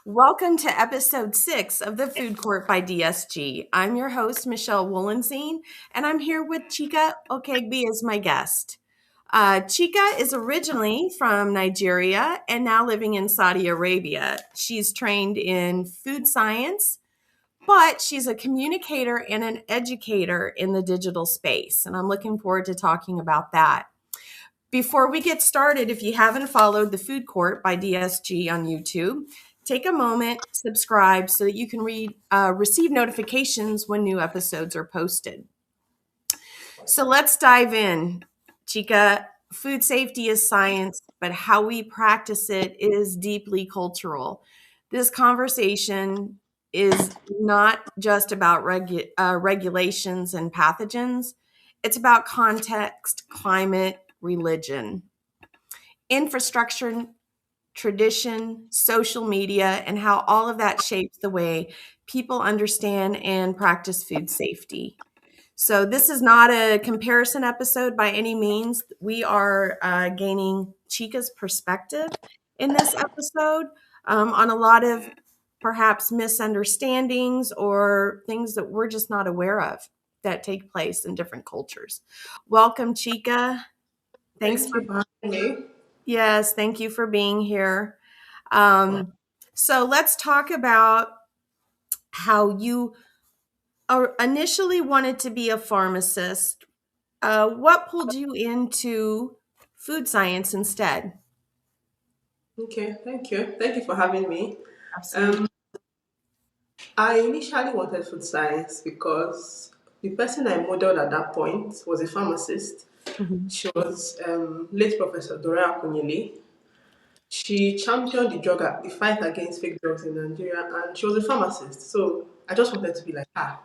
Welcome to episode 6 of the Food Court by DSG. I'm your host, Michelle Wollenseen, and I'm here with Chika Okegbe as my guest. Chika is originally from Nigeria and now living in Saudi Arabia. She's trained in food science, but she's a communicator and an educator in the digital space, and I'm looking forward to talking about that. Before we get started, if you haven't followed the Food Court by DSG on YouTube, take a moment, subscribe so that you can receive notifications when new episodes are posted. So let's dive in. Chika, food safety is science, but how we practice it is deeply cultural. This conversation is not just about regulations and pathogens. It's about context, climate, religion, infrastructure, tradition, social media, and how all of that shapes the way people understand and practice food safety. So, this is not a comparison episode by any means. We are gaining Chika's perspective in this episode on a lot of perhaps misunderstandings or things that we're just not aware of that take place in different cultures. Welcome, Chika. Thanks Thank for you for having me. Yes, thank you for being here. Um, so let's talk about how you initially wanted to be a pharmacist. What pulled you into food science instead? Okay, thank you. Thank you for having me. Absolutely. Um, I initially wanted food science because the person I modeled at that point was a pharmacist. Mhm. She was late Professor Dora Akunyele. She championed the fight against fake drugs in Nigeria, and she was a pharmacist. So I just wanted to be like her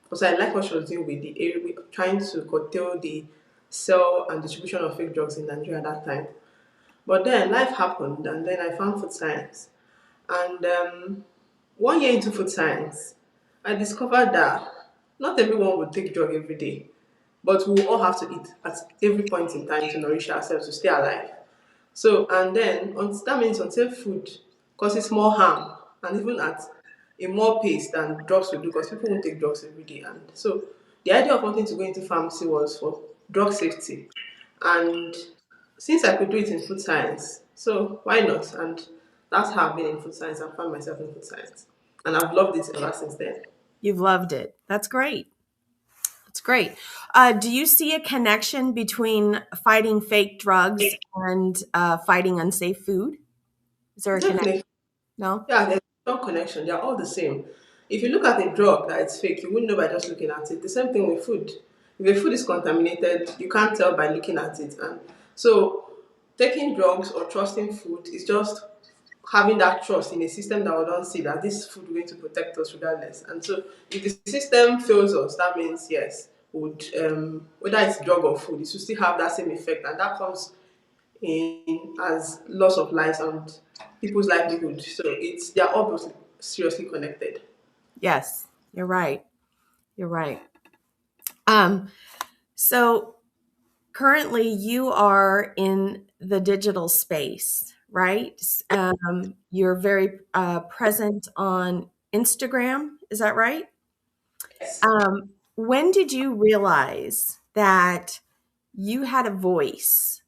because I like what she was doing with the area, trying to curtail the sale and distribution of fake drugs in Nigeria at that time. But then life happened, and then I found food science. And 1 year into food science, I discovered that not everyone would take drug every day, but we will all have to eat at every point in time to nourish ourselves to stay alive. So, and then that means until food causes more harm, and even at a more pace than drugs will do, because people won't take drugs every day. And so, the idea of wanting to go into pharmacy was for drug safety. And since I could do it in food science, so why not? And that's how I've been in food science. I found myself in food science. And I've loved it ever since then. You've loved it. That's great. That's great. Do you see a connection between fighting fake drugs and fighting unsafe food? Is there a connection? Definitely. No? Yeah, there's no connection. They're all the same. If you look at a drug that it's fake, you wouldn't know by just looking at it. The same thing with food. If a food is contaminated, you can't tell by looking at it. And so taking drugs or trusting food is just having that trust in a system that we don't see that this food is going to protect us regardless. And so if the system fails us, that means yes, would whether it's drug or food, it should still have that same effect, and that comes in as loss of lives and people's livelihood. So they're obviously seriously connected. Yes, you're right. You're right. Um, so currently you are in the digital space, right? You're very present on Instagram. Is that right? Yes. When did you realize that you had a voice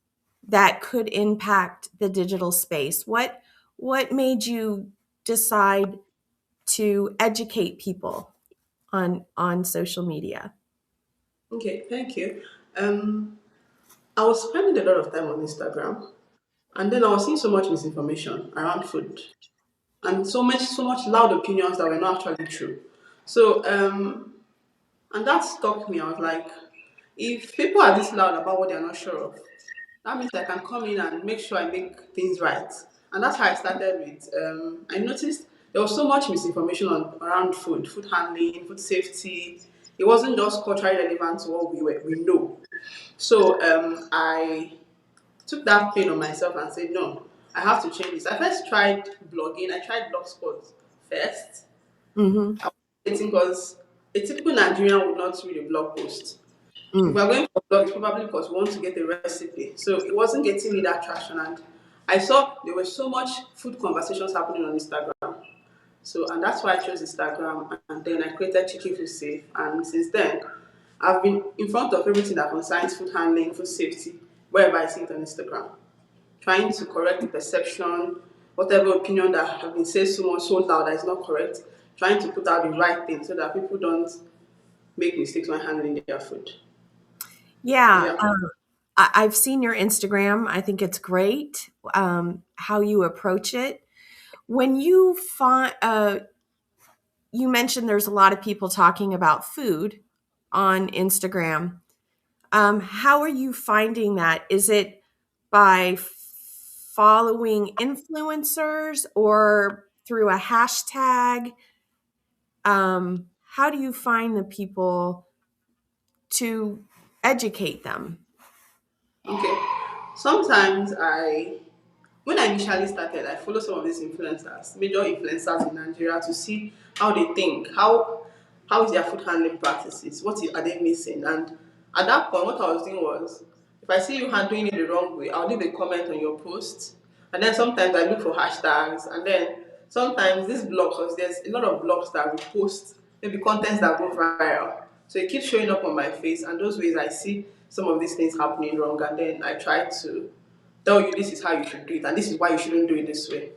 that could impact the digital space? What made you decide to educate people on social media? Okay, thank you. Um, I was spending a lot of time on Instagram, and then I was seeing so much misinformation around food, and so much loud opinions that were not actually true. So and that stuck me. I was like, if people are this loud about what they're not sure of, that means I can come in and make sure I make things right. And that's how I started with. I noticed there was so much misinformation around food handling, food safety. It wasn't just culturally relevant to what we know. So I took that pain on myself and said, no, I have to change this. I first tried blogging. I tried Blogspot first. Mm-hmm. I was waiting because a typical Nigerian would not read a blog post. If Mm. we're going for blog, it's probably because we want to get a recipe. So it wasn't getting me that traction. And I saw there were so much food conversations happening on Instagram. So, and that's why I chose Instagram. And then I created Chicken Food Safe. And since then, I've been in front of everything that concerns food handling, food safety, wherever I see it on Instagram, trying to correct the perception, whatever opinion that have been said so much so loud that is not correct, trying to put out the right thing so that people don't make mistakes when handling their food. So Yeah, yeah. I've seen your Instagram. I think it's great how you approach it. When you find, you mentioned there's a lot of people talking about food on Instagram. How are you finding that? Is it by following influencers or through a hashtag? How do you find the people to educate them? Okay. Sometimes when I initially started, I follow some of these influencers, major influencers in Nigeria, to see how they think, how is their food handling practices, are they missing, and at that point, what I was doing was, if I see you doing it the wrong way, I'll leave a comment on your post, and then sometimes I look for hashtags, and then sometimes these blogs, because there's a lot of blogs that repost maybe contents that go viral, so it keeps showing up on my face, and those ways I see some of these things happening wrong, and then I try to tell you this is how you should do it and this is why you shouldn't do it this way.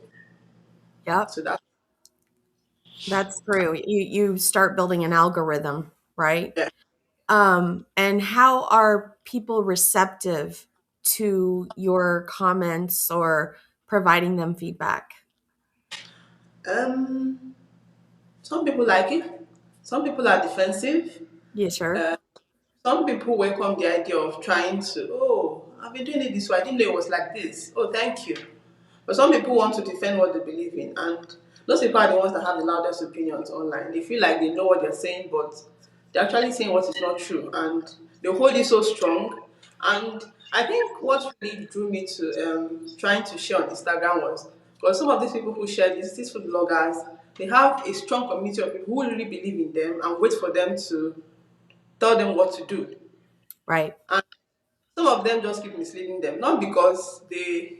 Yep, So that that's true. You start building an algorithm, right? yeah. And how are people receptive to your comments or providing them feedback? Um some people like it. Some people are defensive. Yeah, sure. Uh, some people welcome the idea of trying to, oh, I've been doing it this way. I didn't know it was like this. Oh, thank you. But some people want to defend what they believe in, and those people are the ones that have the loudest opinions online. They feel like they know what they're saying, but they're actually saying what is not true, and they hold it so strong. And I think what really drew me to trying to share on Instagram was because some of these people who share these food bloggers, they have a strong community of people who really believe in them and wait for them to tell them what to do. Right, And some of them just keep misleading them, not because they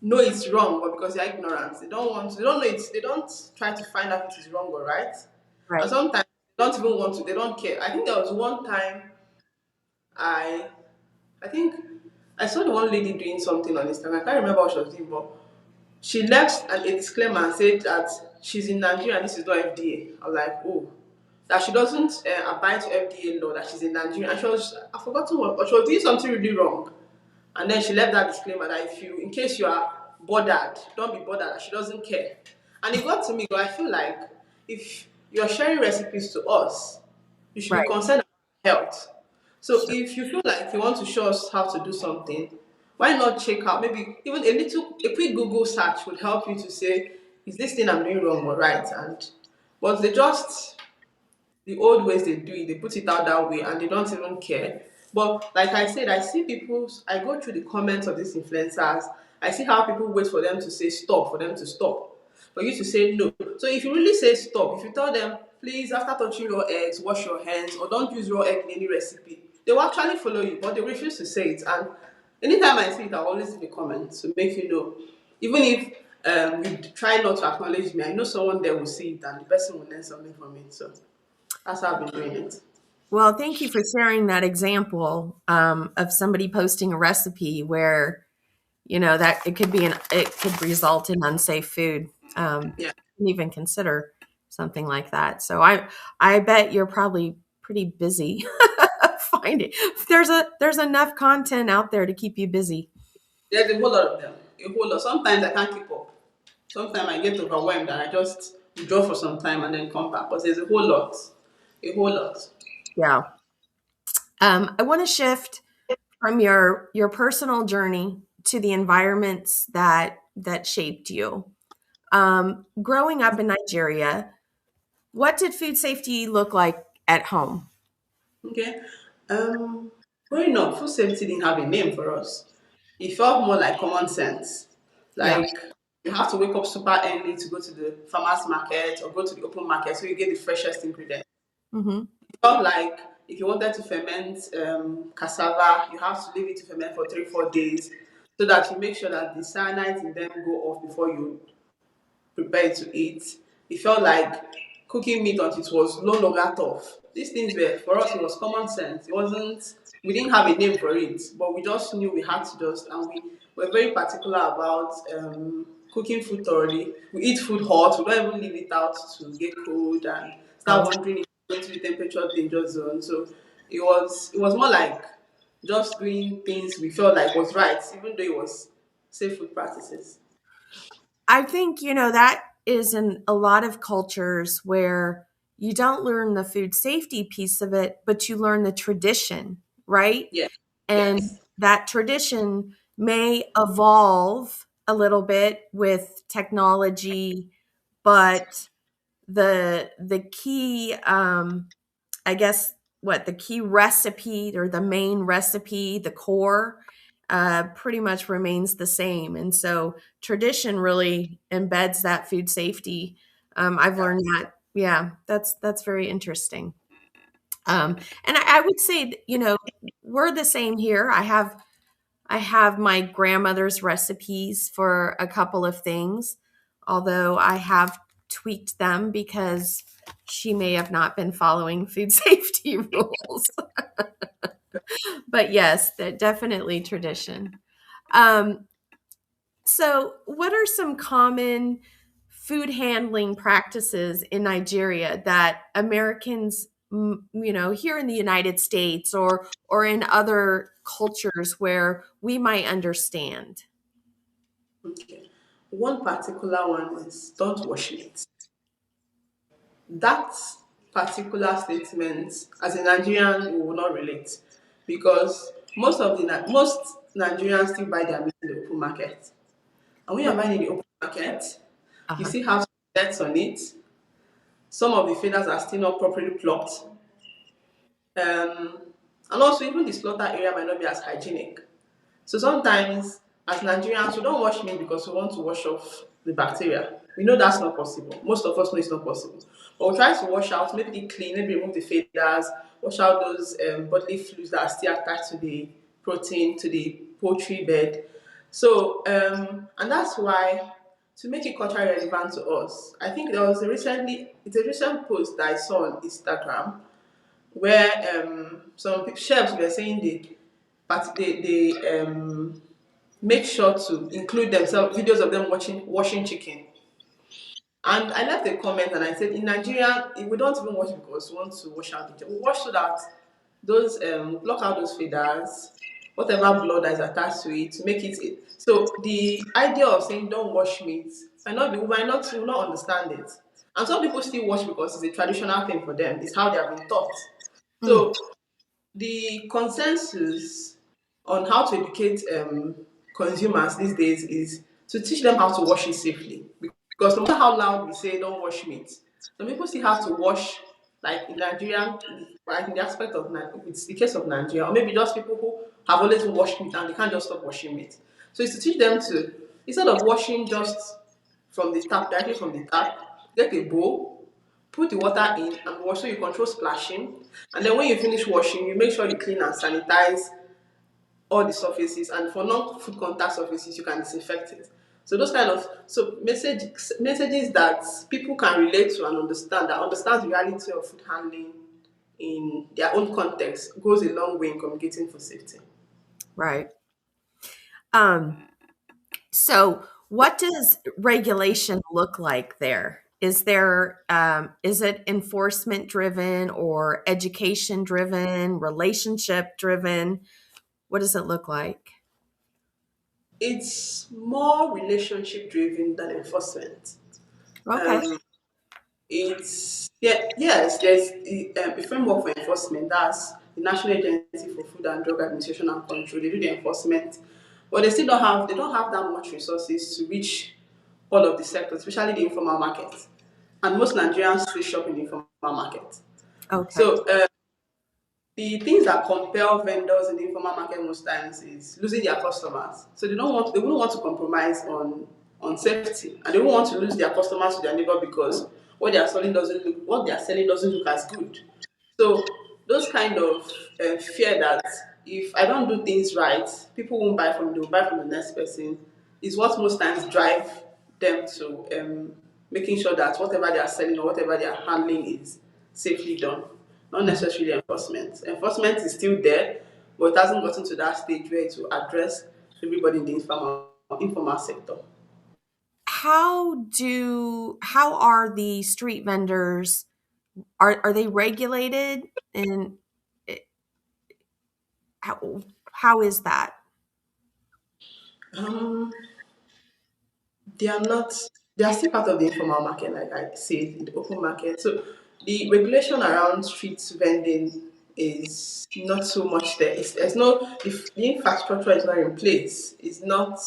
know it's wrong, but because they're ignorant. They don't know it, they don't try to find out if it is wrong or right. And right. sometimes they don't even want to, they don't care. I think there was one time I I think I saw the one lady doing something on Instagram. I can't remember what she was doing, but she left a disclaimer and said that she's in Nigeria and this is not FDA. I was like, oh, that she doesn't abide to FDA law, that she's in Nigeria. And I've forgotten what, but she was doing something really wrong. And then she left that disclaimer that in case you are bothered, don't be bothered, that she doesn't care. And it got to me, but I feel like if you're sharing recipes to us, you should be Right. concerned about health. So if you feel like you want to show us how to do something, why not check out maybe even a quick Google search would help you to say, is this thing I'm doing wrong or right? And but they just the old ways they do it, they put it out that way and they don't even care. But like I said, I go through the comments of these influencers, I see how people wait for them to say stop, for them to stop, for you to say no. So if you really say stop, if you tell them, please, after touching raw eggs, wash your hands, or don't use raw egg in any recipe, they will actually follow you, but they refuse to say it. And anytime I see it, I'll always leave a comment to make you know. Even if you try not to acknowledge me, I know someone there will see it and the person will learn something from it. So that's how I've been doing it. Well, thank you for sharing that example of somebody posting a recipe where that it could result in unsafe food. Yeah. Didn't even consider something like that. So I bet you're probably pretty busy finding. There's enough content out there to keep you busy. There's a whole lot of them. A whole lot. Sometimes I can't keep up. Sometimes I get overwhelmed and I just withdraw for some time and then come back. But there's a whole lot. A whole lot. Yeah. I want to shift from your personal journey to the environments that shaped you. Growing up in Nigeria, what did food safety look like at home? Okay. Um Growing up, food safety didn't have a name for us. It felt more like common sense. Yeah. Like you have to wake up super early to go to the farmer's market or go to the open market so you get the freshest ingredients. Hmm. Felt like if you wanted to ferment cassava, you have to leave it to ferment for 3, 4 days. so that you make sure that the cyanides in them go off before you prepare to eat. It felt like cooking meat until it was no longer tough. These things were, for us, it was common sense. It wasn't, we didn't have a name for it, but we just knew we had to just, and we were very particular about cooking food thoroughly. We eat food hot, we don't even leave it out to get cold and start Oh, wondering if it's going to the temperature danger zone. So it was more like just doing things we felt like was right, even though it was safe food practices. I think, that is in a lot of cultures where you don't learn the food safety piece of it, but you learn the tradition, right? Yeah. And Yes. that tradition may evolve a little bit with technology, but the key, I guess, what the key recipe or the main recipe, the core, pretty much remains the same. And so tradition really embeds that food safety. I've learned that. Yeah, that's very interesting. And I would say, we're the same here. I have my grandmother's recipes for a couple of things, although I have tweaked them because she may have not been following food safety rules. But yes, that definitely tradition. Um, so, what are some common food handling practices in Nigeria that Americans, here in the United States or in other cultures where we might understand? Okay. One particular one is don't wash it. That particular statement, as a Nigerian, we will not relate because most Nigerians still buy their meat in the open market. And when you're buying in the open market, you Uh-huh. still have dirt on it. Some of the feathers are still not properly plucked. Um, and also, even the slaughter area might not be as hygienic. So sometimes, as Nigerians, we don't wash meat because we want to wash off the bacteria. We know that's not possible. Most of us know it's not possible. But we try to wash out, maybe clean, maybe remove the feathers, wash out those bodily fluids that are still attached to the protein, to the poultry bed. So, and that's why, to make it culturally relevant to us, I think it's a recent post that I saw on Instagram where some chefs were saying they make sure to include themselves videos of them washing chicken. And I left a comment and I said, in Nigeria, we don't even wash because we want to wash out the chicken. We wash so that those block out those feathers, whatever blood that is attached to it, to make it. So the idea of saying don't wash meat we will not understand it. And some people still wash because it's a traditional thing for them. It's how they have been taught. Mm, So the consensus on how to educate consumers these days is to teach them how to wash it safely. Because no matter how loud we say don't wash meat, some people still have to wash, like in Nigeria, like in the aspect of it's the case of Nigeria, or maybe just people who have always washed meat and they can't just stop washing meat. So it's to teach them to, instead of washing just from the tap, directly from the tap, get a bowl, put the water in and wash, so you control splashing. And then when you finish washing, you make sure you clean and sanitize all the surfaces, and for non-food contact surfaces you can disinfect it. So those kind of messages that people can relate to and understand the reality of food handling in their own context goes a long way in communicating food safety. right. Um, so what does regulation look like there? Is it enforcement driven or education driven, relationship driven? What does it look like? It's more relationship driven than enforcement. Okay. Um, It's yes, there's a framework for enforcement. That's the National Agency for Food and Drug Administration and Control. They do the enforcement, but they don't have that much resources to reach all of the sectors, especially the informal market. And most Nigerians still shop in the informal market. Okay. So the things that compel vendors in the informal market most times is losing their customers. So they wouldn't want to compromise on safety, and they won't want to lose their customers to their neighbor because what they are selling doesn't look as good. So those kind of fear that if I don't do things right, people won't buy from me, they'll buy from the next person. Is what most times drive them to making sure that whatever they are selling or whatever they are handling is safely done. Not Mhm. necessarily enforcement. Enforcement is still there, but it hasn't gotten to that stage where it will address everybody in the informal sector. How are the street vendors, are they regulated, and it- how is that? Um, they are not, they are still part of the informal market, like I said, in the open market. So the regulation around street vending is not so much there. There's no, if the infrastructure is not in place, it's not,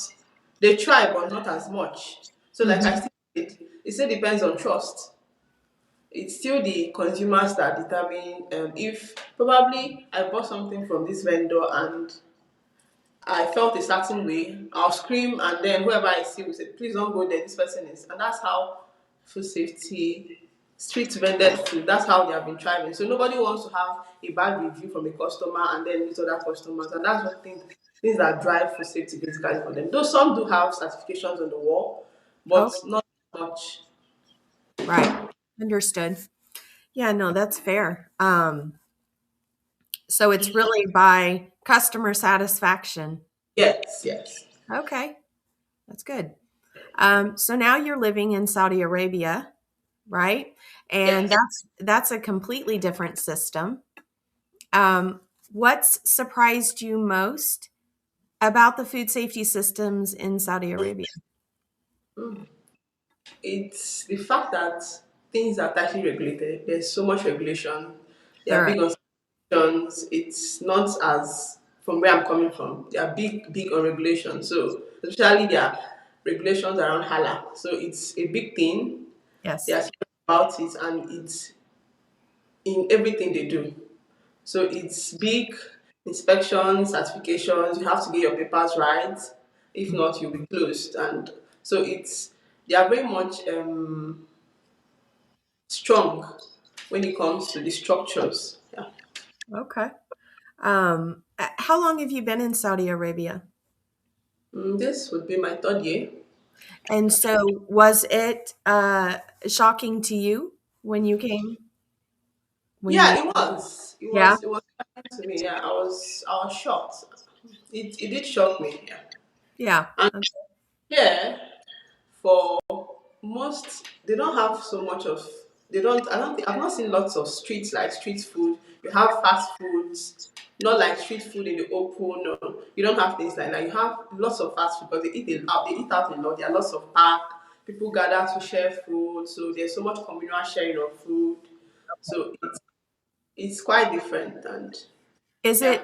they try, but not as much. So, like I Mhm. said, it still depends on trust. It's still the consumers that determine if probably I bought something from this vendor and I felt a certain way, I'll scream, and then whoever I see will say, please don't go there, this person is. And that's how food safety, street vended food, that's how they have been thriving. So nobody wants to have a bad review from a customer and then meet other customers. And that's one thing, things that drive food safety basically for them. Though some do have certifications on the wall, but Okay, not much. right. Understood. Yeah, no, that's fair. So it's really by customer satisfaction. Yes, yes, Okay, that's good. So now you're living in Saudi Arabia, right? And yes. that's a completely different system. Um, what's surprised you most about the food safety systems in Saudi Arabia? It's the fact that things are tightly regulated. There's so much regulation. They are There, big on regulations. It's not as from where I'm coming from. They are big on regulation. So especially their regulations around halal. So it's a big thing. They yes. are serious about it, and it's in everything they do. So it's big inspections, certifications. You have to get your papers right. If Mhm. not, you'll be closed. And so they are very much strong when it comes to the structures. Yeah. Okay. How long have you been in Saudi Arabia? This would be my third year. And so, was it shocking to you when you came? When Yeah, you, it was. It yeah, was. It was happening to me. Yeah, I was shocked. It did shock me. Yeah. yeah, And here, for most, they don't have so much of. They don't. I don't think I've not seen lots of streets like street food. You have fast foods, not like street food in the open. No, you don't have things like that. You have lots of fast food because out. They eat out a lot. There are lots of park. People gather to share food. So there's so much communal sharing of food. So it's quite different. And is yeah,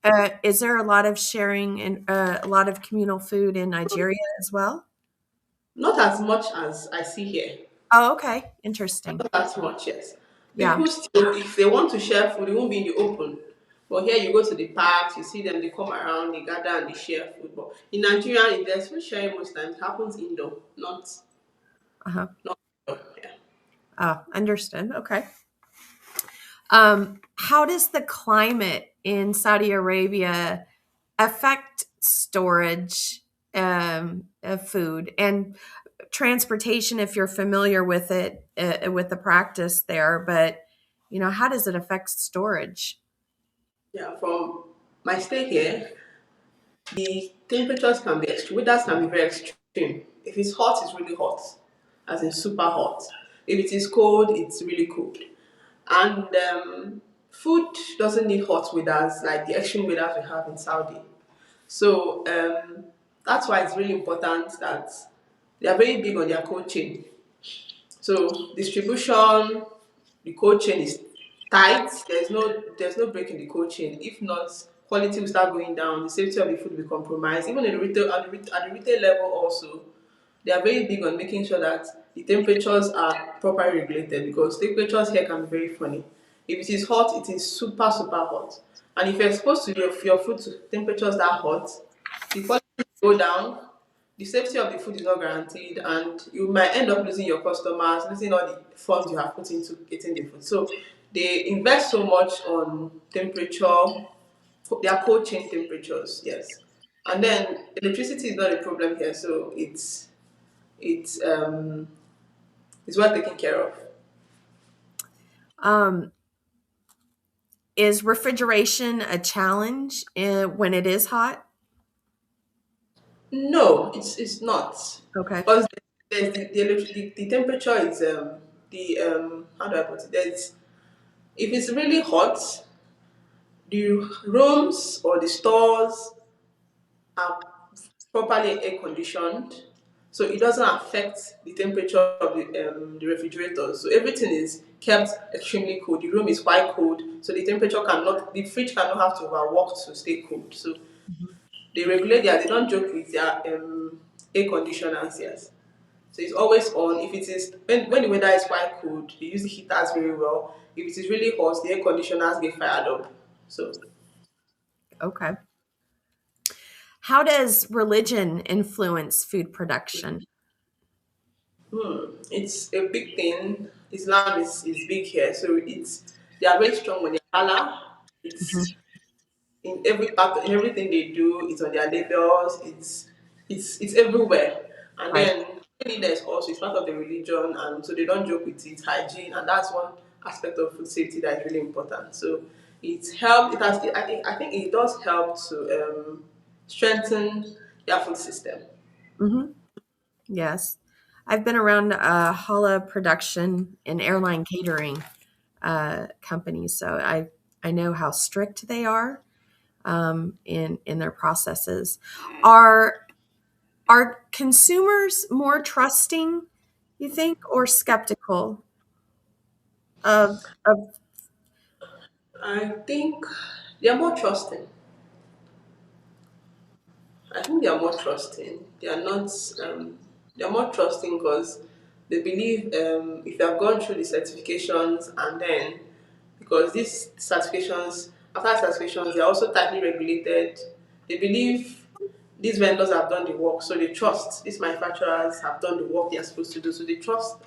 it? Is there a lot of sharing and a lot of communal food in Nigeria as well? not as much as I see here. Oh, okay, interesting. Not as much, yes. Yeah, People still, if they want to share food, it won't be in the open. But here you go to the parks, you see them, they come around, they gather and they share food. But in Nigeria, if there's food sharing most times, it happens indoor, uh-huh. not outdoor. Yeah. Understood. Okay. How does the climate in Saudi Arabia affect storage of food and transportation? If you're familiar with it, with the practice there, but how does it affect storage? Yeah, from my stay here, the temperatures can be extreme. Weathers can be very extreme. If it's hot, it's really hot, as in super hot. If it is cold, it's really cold. And food doesn't need hot weathers like the extreme weathers we have in Saudi. So that's why it's really important that they are very big on their cold chain. So distribution, the cold chain is tight. There's no break in the cold chain. If not, quality will start going down. The safety of the food will be compromised. Even in the retail at the retail level also, they are very big on making sure that the temperatures are properly regulated because temperatures here can be very funny. If it is hot, it is super super hot. And if you're exposed to your food to temperatures that hot, the quality will go down, the safety of the food is not guaranteed, and you might end up losing your customers, losing all the funds you have put into getting the food. So they invest so much on temperature They are cold chain temperatures, yes. And then electricity is not a problem here, so it's it's well taken care of. Um, is refrigeration a challenge when it is hot? No, it's not, Okay. because there's the temperature is the how do I put it? There's if it's really hot, the rooms or the stores are properly air conditioned, so it doesn't affect the temperature of the refrigerator. So everything is kept extremely cool. The room is quite cold, so the fridge cannot have to overwork to stay cold. So they regulate they don't joke with their air conditioners, yes. So it's always on. If it is when the weather is quite cold, they use the heaters very well. If it is really hot, the air conditioners get fired up. So Okay. How does religion influence food production? it's a big thing. Islam is big here, so they are very strong on their Allah. It's in every part, in everything they do. It's on their labels. It's everywhere. And Right. then cleanliness also is part of the religion, and so they don't joke with it. Hygiene, and that's one aspect of food safety that is really important. So it's helped. It has. I think it does help to strengthen their food system. Hmm. Yes. I've been around challah production and airline catering companies, so I know how strict they are in their processes. Are are consumers more trusting, you think, or skeptical of I think they are more trusting. I think they are more trusting. They are not. They are more trusting because they believe if you have gone through the certifications and then because these certifications, after certifications, they are also tightly regulated. They believe these vendors have done the work, so they trust these manufacturers have done the work they are supposed to do. So they trust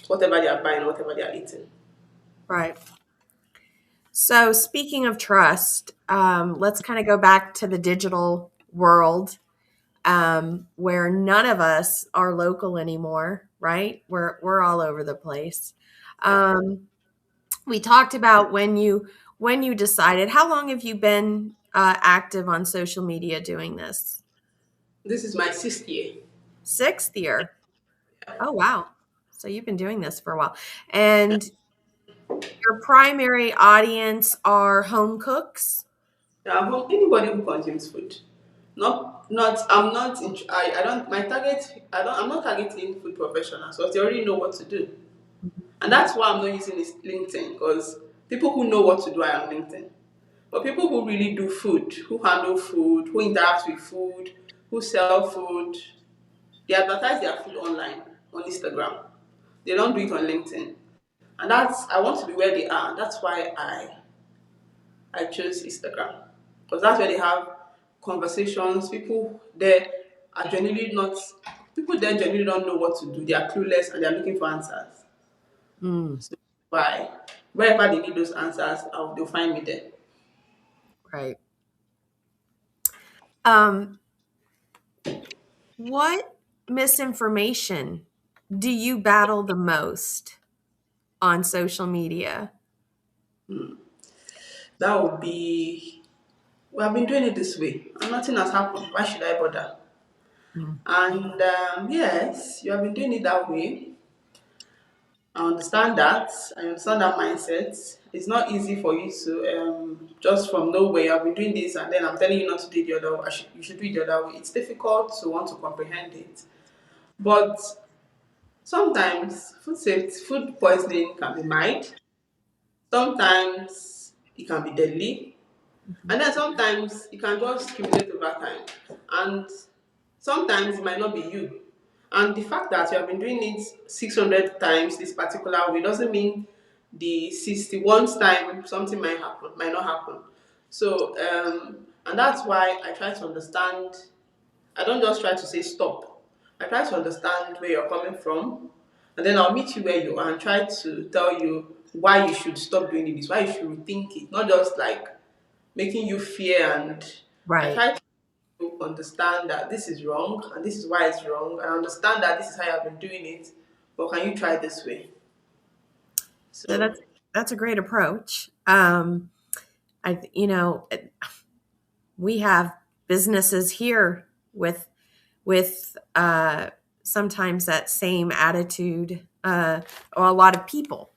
whatever they are buying, whatever they are eating. right? So speaking of trust, let's kind of go back to the digital world where none of us are local anymore, right? We're all over the place. Yeah. Um, we talked about when you decided. How long have you been active on social media doing this? This is my sixth year. Sixth year. Oh wow! So you've been doing this for a while, and your primary audience are home cooks. Anybody who consumes food. Not I'm not in, I don't my target I don't I'm not targeting food professionals because they already know what to do. And that's why I'm not using this LinkedIn because people who know what to do are on LinkedIn. But people who really do food, who handle food, who interact with food, who sell food, they advertise their food online on Instagram. They don't do it on LinkedIn. And I want to be where they are. That's why I chose Instagram because that's where they have conversations. People there genuinely don't know what to do. They are clueless and they are looking for answers. Mm, So why, wherever they need those answers, they'll find me there. right. Um, what misinformation do you battle the most on social media? That would be. We have been doing it this way, and nothing has happened. Why should I bother? Mm, And yes, you have been doing it that way. I understand that. I understand that mindset. It's not easy for you to just from nowhere. I've been doing this, and then I'm telling you not to do it the other way. You should do it the other way. It's difficult to want to comprehend it, but sometimes food poisoning can be mild. Sometimes it can be deadly, mhm, and then sometimes it can just accumulate over time. And sometimes it might not be you. And the fact that you have been doing it 600 times this particular way doesn't mean the 61st time something might not happen. So, and that's why I try to understand. I don't just try to say stop. I try to understand where you're coming from, and then I'll meet you where you are and try to tell you why you should stop doing this, why you should rethink it, not just like making you fear. And I Right. try to understand that this is wrong and this is why it's wrong. And I understand that this is how I've been doing it, but can you try this way? Yeah, So that's a great approach. We have businesses here with sometimes that same attitude, or a lot of people,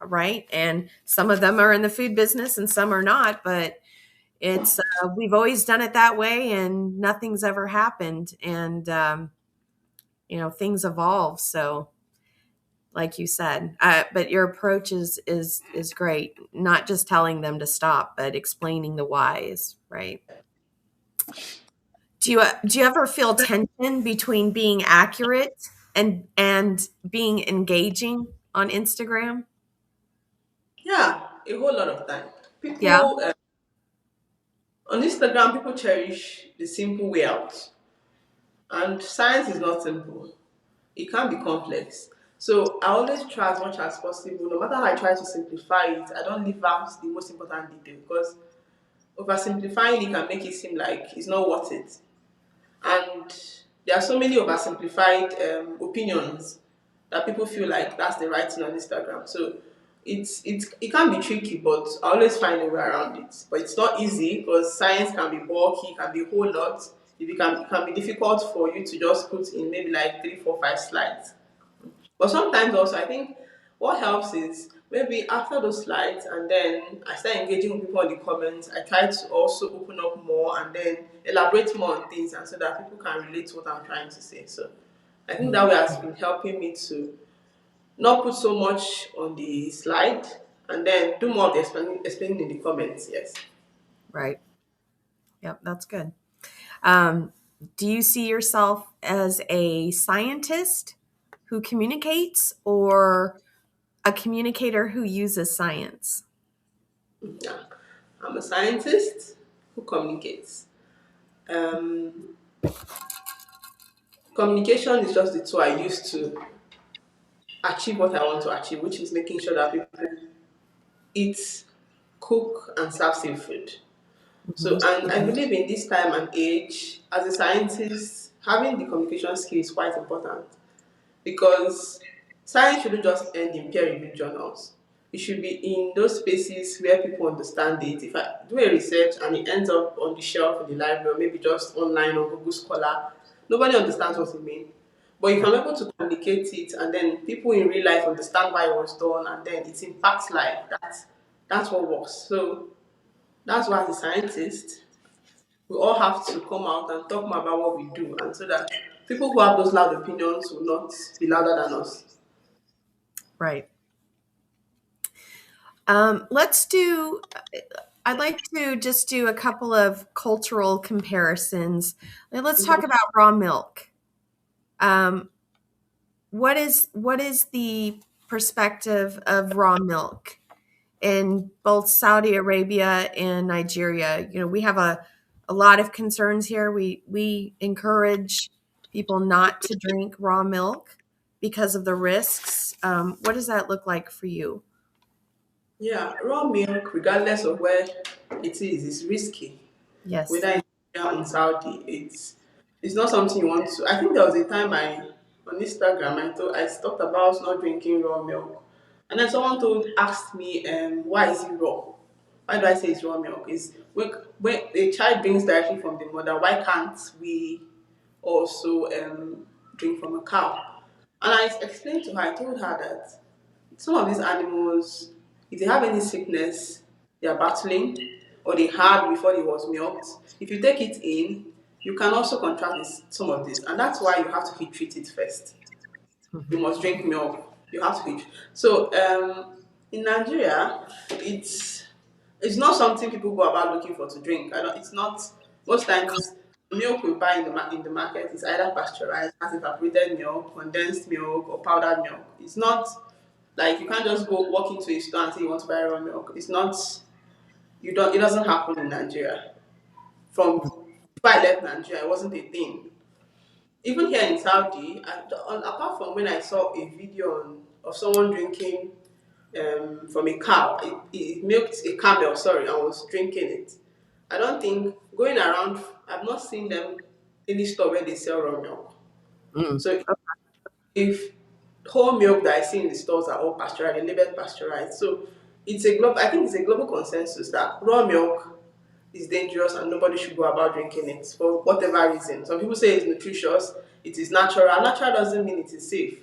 right? And some of them are in the food business and some are not, but it's we've always done it that way, and nothing's ever happened. And things evolve. So, like you said, but your approach is great. Not just telling them to stop, but explaining the whys, right? Do you ever feel tension between being accurate and being engaging on Instagram? yeah, a whole lot of time. Yeah. People on Instagram, people cherish the simple way out, and science is not simple. It can be complex. So I always try as much as possible, no matter how I try to simplify it, I don't leave out the most important detail because oversimplifying it can make it seem like it's not worth it. And there are so many oversimplified opinions that people feel like that's the right thing on Instagram. So it can be tricky, but I always find a way around it. But it's not easy because science can be bulky, can be a whole lot. It can be difficult for you to just put in maybe like 3, 4, 5 slides. But sometimes also, I think what helps is maybe after those slides, and then I start engaging with people in the comments. I try to also open up more and then elaborate more on things, and so that people can relate to what I'm trying to say. So I think that way has been helping me to not put so much on the slide and then do more of the explaining in the comments. Yes. Right. Yep, that's good. Um, do you see yourself as a scientist who communicates or a communicator who uses science? Yeah. I'm a scientist who communicates. Um, Communication is just the tool I use to achieve what I want to achieve, which is making sure that people eat, cook, and serve safe food. So, Mhm. and I believe in this time and age, as a scientist, having the communication skill is quite important because science shouldn't just end in peer-reviewed journals. It should be in those spaces where people understand it. If I do a research and it ends up on the shelf in the library or maybe just online on Google Scholar, nobody understands what it means. But if I'm able to communicate it and then people in real life understand why it was done and then it impacts life, that's what works. So that's why as a scientist, we all have to come out and talk more about what we do and so that people who have those loud opinions will not be louder than us. Right. Let's do, I'd like to just do a couple of cultural comparisons. Let's talk about raw milk. Um, what is the perspective of raw milk in both Saudi Arabia and Nigeria? We have a lot of concerns here. We encourage people not to drink raw milk because of the risks. What does that look like for you? Yeah, raw milk, regardless of where it is risky. Yes. Whether in Nigeria or in Saudi, it's not something you want to. I think there was a time I on Instagram I talked about not drinking raw milk, and then someone told asked me why is it raw? Why do I say it's raw milk? Is when the child drinks directly from the mother, why can't we also drink from a cow? And I explained to her, I told her that some of these animals, if they have any sickness they are battling or they had before they was milked, if you take it in, you can also contract some of this. And that's why you have to heat treat it first. You Mhm. must drink milk. You have to heat. So in Nigeria, it's not something people go about looking for to drink. I don't, it's not, most times, milk we buy in in the market is either pasteurized, as evaporated milk, condensed milk, or powdered milk. It's not like you can't just go walk into a store and say you want to buy raw milk. It's not, you don't, it doesn't happen in Nigeria. From before I left Nigeria, it wasn't a thing. Even here in Saudi, apart from when I saw a video of someone drinking from a cow, it milked a camel, sorry, and was drinking it. I don't think going around, I've not seen them any store where they sell raw milk. Mm. So if whole milk that I see in the stores are all pasteurized, they're labeled pasteurized. So I think it's a global consensus that raw milk is dangerous and nobody should go about drinking it for whatever reason. Some people say it's nutritious, it is natural. Natural doesn't mean it is safe.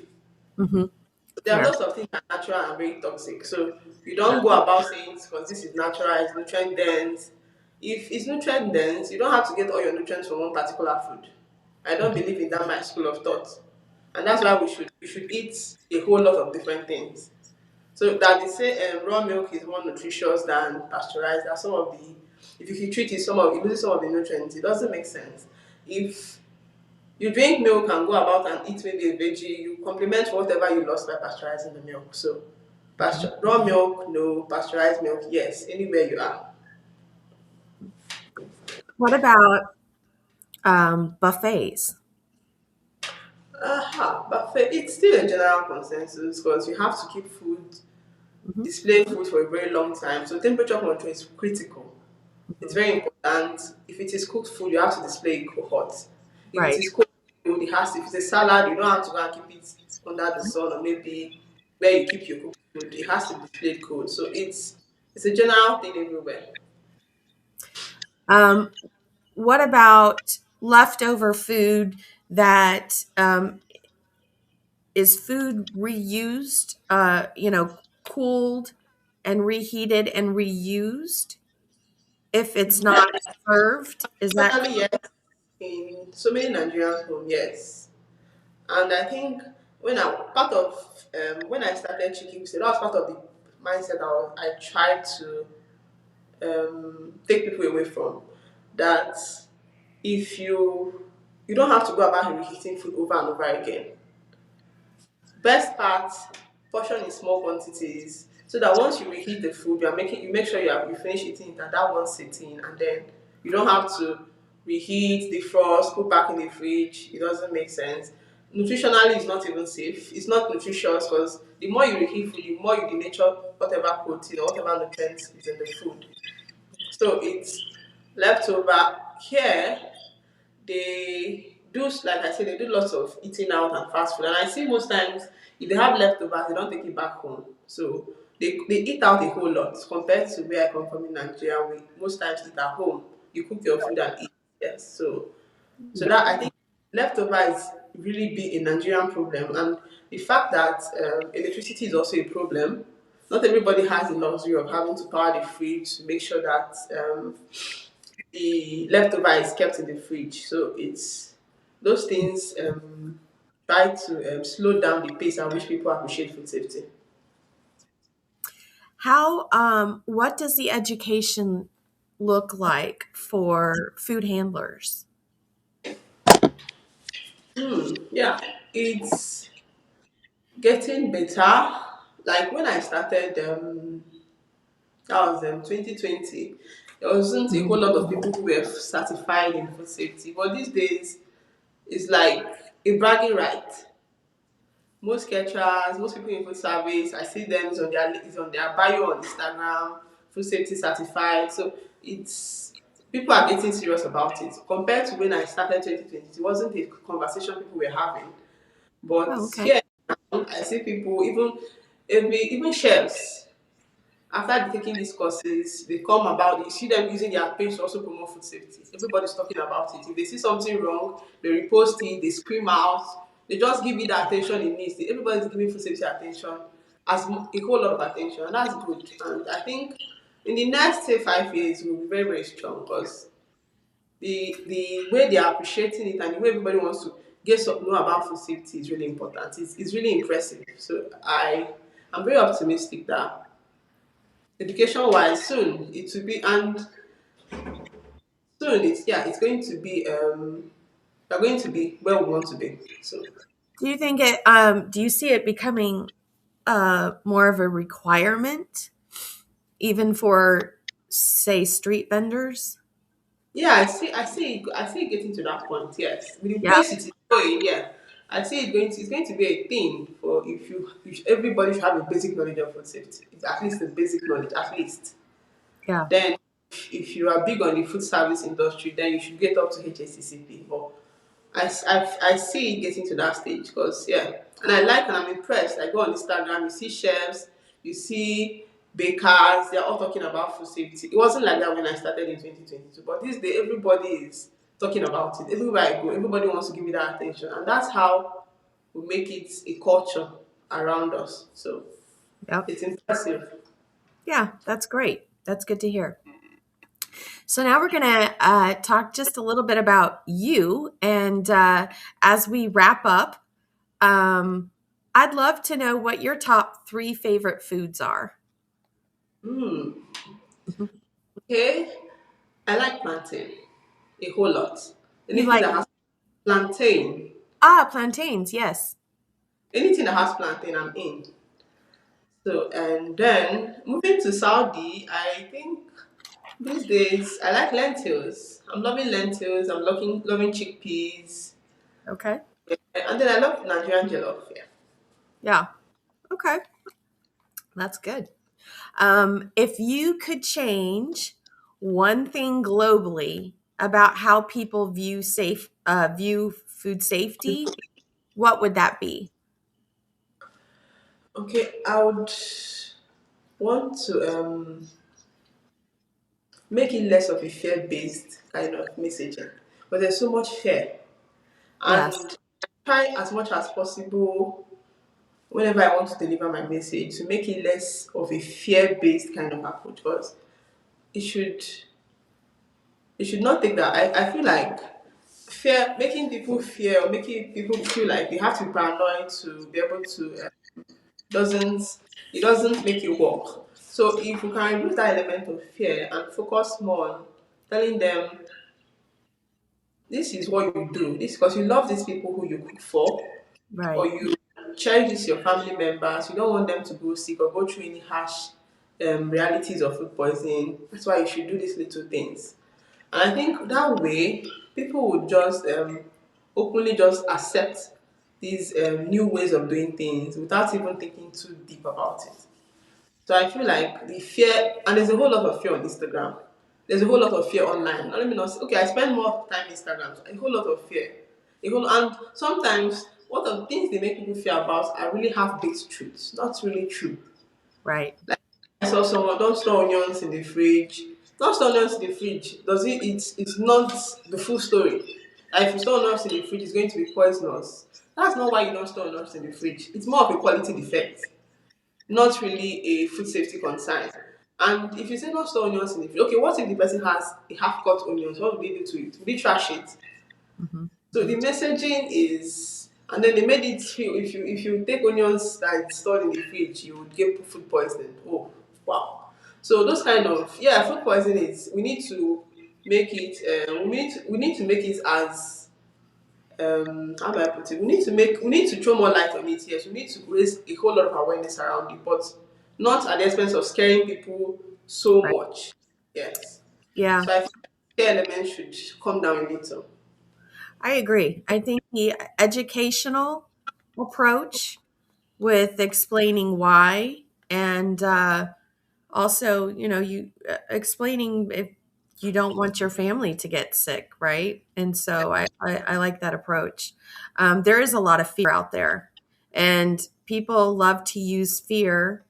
Hmm. There are Fair. lots of things that are natural and very toxic. So you Yeah. don't go about saying because this is natural, it's nutrient dense. If it's nutrient dense, you don't have to get all your nutrients from one particular food. I don't believe in that my school of thought. And that's why we should eat a whole lot of different things. So that they say raw milk is more nutritious than pasteurized. That some of the if you treat it, it loses some of the nutrients. It doesn't make sense. If you drink milk and go about and eat maybe a veggie, you complement whatever you lost by pasteurizing the milk. So raw milk, no. Pasteurized milk, yes. Anywhere you are. What about buffets? But it's still a general consensus because you have to keep Hmm. displaying food for a very long time. So temperature control is critical. It's Hmm. very important. If it is cooked food, you have to display it hot. If it Right. is cooked food, if it's a salad, you don't have to go and keep it under the sun or maybe where you keep your cooked food. It has to be displayed cold. So it's a general thing everywhere. Um, what about leftover food that is food reused, cooled and reheated and reused if it's Yeah, not served? Is that totally yes. In so many Nigerian homes, yes. And I think when I started chicken, so that was part of the mindset I tried to take people away from. That if you don't have to go about reheating food over and over again. Best part, portion in small quantities so that once you reheat the food, you make sure you finish eating it at that one sitting, and then you don't have to reheat, defrost, put back in the fridge. It doesn't make sense. Nutritionally, it's not even safe. It's not nutritious because the more you reheat food, the more you denature whatever protein or whatever nutrients is in the food. So it's leftover here they do like I said, they do lots of eating out and fast food. And I see most times if they have leftovers, they don't take it back home. So they eat out a whole lot compared to where I come from in Nigeria. We most times eat at home. You cook your food and eat. Yes. So yeah. that I think leftover is really big a Nigerian problem, and the fact that electricity is also a problem. Not everybody has the luxury of having to power the fridge to make sure that the leftover is kept in the fridge. So it's those things try to slow down the pace at which people appreciate food safety. What does the education look like for food handlers? Yeah, it's getting better. Like when I started, that was 2020. There wasn't a whole lot of people who were certified in food safety, but these days it's like a bragging right. Most caterers, most people in food service, I see them is on their bio on Instagram, food safety certified. So it's people are getting serious about it. Compared to when I started 2020, it wasn't a conversation people were having. But Oh, okay. here I see people, even chefs, after taking these courses, they come about, you see them using their page to also promote food safety. Everybody's talking about it. If they see something wrong, they repost it, they scream out, they just give it the attention it needs. Everybody's giving food safety attention, a whole lot of attention, and that's good. And I think in the next, say, 5 years, we'll be very, very strong because the way they are appreciating it and the way everybody wants to know about food safety is really important. It's really impressive. So I'm very optimistic that education wise soon it will be and soon it's going to be we're going to be where we want to be so Do you see it becoming more of a requirement even for, say, street vendors? yeah I see it getting to that point, yes, with the Yeah. pace it is going. Yeah, I see it's going to be a thing for if everybody should have a basic knowledge of food safety. It's at least a basic knowledge, at least. Yeah. Then if you are big on the food service industry, then you should get up to HACCP. But I see it getting to that stage because, yeah. And I like and I'm impressed. I go on Instagram, you see chefs, you see bakers, they're all talking about food safety. It wasn't like that when I started in 2022, but this day everybody is talking about it. Everywhere I go, everybody wants to give me that attention. And that's how we make it a culture around us. So Yep. it's impressive. Yeah, that's great. That's good to hear. So now we're going to talk just a little bit about you. And as we wrap up, um, I'd love to know what your top three favorite foods are. Hmm. Mhm. Okay. I like plantain a whole lot. You Anything like, that has plantain, plantains, yes. anything that has plantain, I'm in. So, and then moving to Saudi, I think these days I like lentils. I'm loving lentils. I'm loving chickpeas, Okay. and then I love Nigerian jollof. Yeah. Yeah. Okay. That's good. If you could change one thing globally about how people view food safety, what would that be? Okay, I would want to make it less of a fear-based kind of messaging, but there's so much fear, Yes. and try as much as possible whenever I want to deliver my message to make it less of a fear-based kind of approach because it should it should not take that. I feel like fear making people fear or making people feel like they have to be paranoid to be able to doesn't it doesn't make it work. So if you can reduce that element of fear and focus more on telling them this is what you do, this because you love these people who you cook for, or Right. you cherish this your family members, you don't want them to go sick or go through any harsh realities of food poisoning. That's why you should do these little things. And I think that way, people would just openly just accept these new ways of doing things without even thinking too deep about it. So I feel like the fear, and there's a whole lot of fear on Instagram. There's a whole lot of fear online. Now, let me not say, okay, I spend more time Instagram. So a whole lot of fear. And sometimes what of the things they make people fear about are really half-baked truths, not really true. Right. Like I saw someone don't store onions in the fridge. Not store onions in the fridge. Does it? It's not the full story. Like if you store onions in the fridge, it's going to be poisonous. That's not why you don't store onions in the fridge. It's more of a quality defect, not really a food safety concern. And if you say not store onions in the fridge, okay, what if the person has a half-cut onions? What would they do to it? Would they trash it? Hmm. So the messaging is, and then they made it feel if you take onions that is stored in the fridge, you would get food poisoning. Oh, wow! So those kind of food poisoning is we need to make it. We need to make it as how do I put it? We need to throw more light on it. Yes, we need to raise a whole lot of awareness around it, but not at the expense of scaring people so Right. much. Yes. Yeah, So I think the element should come down a little. I agree. I think the educational approach with explaining why and also, you explaining if you don't want your family to get sick, right? And so I like that approach. There is a lot of fear out there, and people love to use fear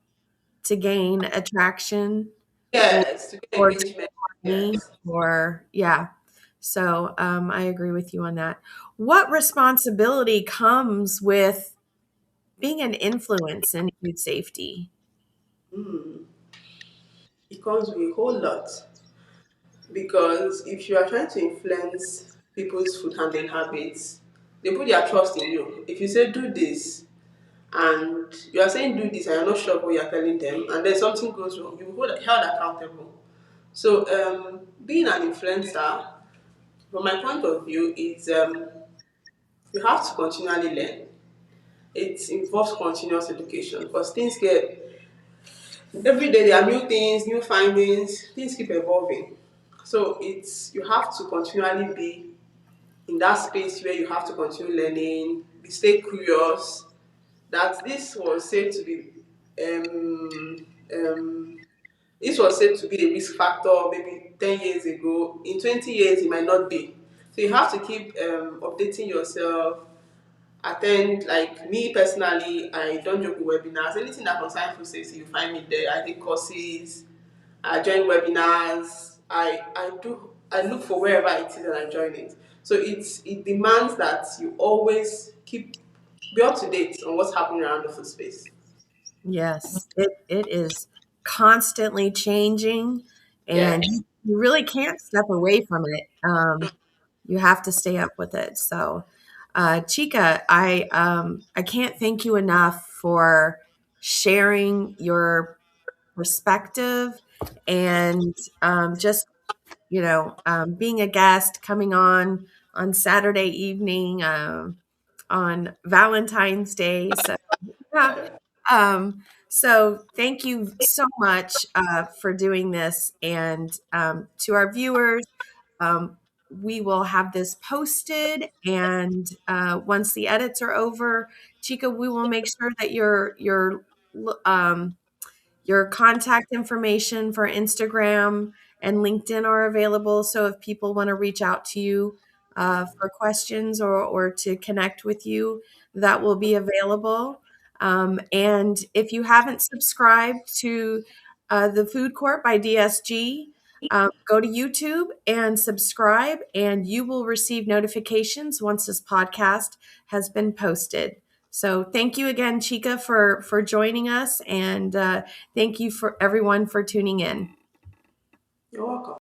to gain attraction or, Yes, to get or to engagement. me, Yes. or yeah. So I agree with you on that. What responsibility comes with being an influence in food safety? Mm. It comes with a whole lot because if you are trying to influence people's food handling habits, they put their trust in you. If you say do this and you are saying do this and you're not sure what you're telling them, and then something goes wrong, you will hold held accountable. So being an influencer, from my point of view, is you have to continually learn. It involves continuous education because things get every day there are new things, new findings, things keep evolving. So it's you have to continually be in that space where you have to continue learning, be stay curious. That this was said to be um, um, This was said to be a risk factor maybe 10 years ago. In 20 years, it might not be. So you have to keep updating yourself. Attend, like me personally, I don't joke with webinars. Anything that concerns food safety, you find me there. I take courses, I join webinars. I look for wherever it is and I join it. So it demands that you always be up to date on what's happening around the food space. Yes, it is constantly changing, Yeah. and you really can't step away from it. You have to stay up with it. So, Chika, I can't thank you enough for sharing your perspective and just being a guest, coming on Saturday evening, on Valentine's Day. So yeah. So thank you so much for doing this. And to our viewers, um, we will have this posted. And once the edits are over, Chica, we will make sure that your contact information for Instagram and LinkedIn are available. So if people want to reach out to you for questions or to connect with you, that will be available. And if you haven't subscribed to the Food Court by DSG, go to YouTube and subscribe, and you will receive notifications once this podcast has been posted. So thank you again, Chika, for joining us, and thank you for everyone for tuning in. You're welcome.